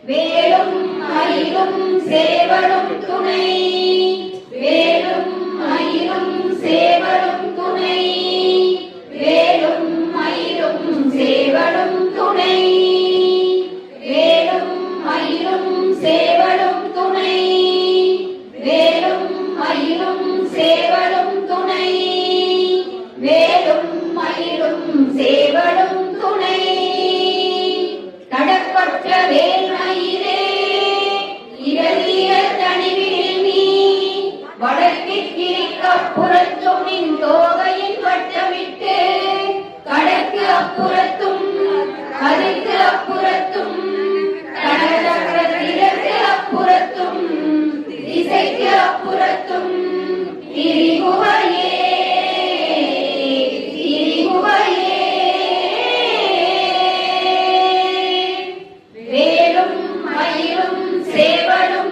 வேலும் மயிலும் சேவலும் துணை வேலும் மயிலும் சேவலும் துணை வேலும் மயிலும் சேவலும் துணை வேலும் மயிலும் சேவலும் துணை வேலும் மயிலும் சேவலும் துணை வேலும் மயிலும் சேவலும் துணை தடப்பட்ட வேல்மயிலே இரவிய தனிவில் நீ வடக்கிற்கு அப்புறத்தும் நின் தோகையின் வட்டமிட்டு கடற்கு அப்புறத்தும் கரைக்கு அப்புறத்தும் கடற்கரத்திற்கு அப்புறத்தும் திசைக்கு அப்புறத்தும் திரிகுவையே வேலும் மயிலும் சேவலும்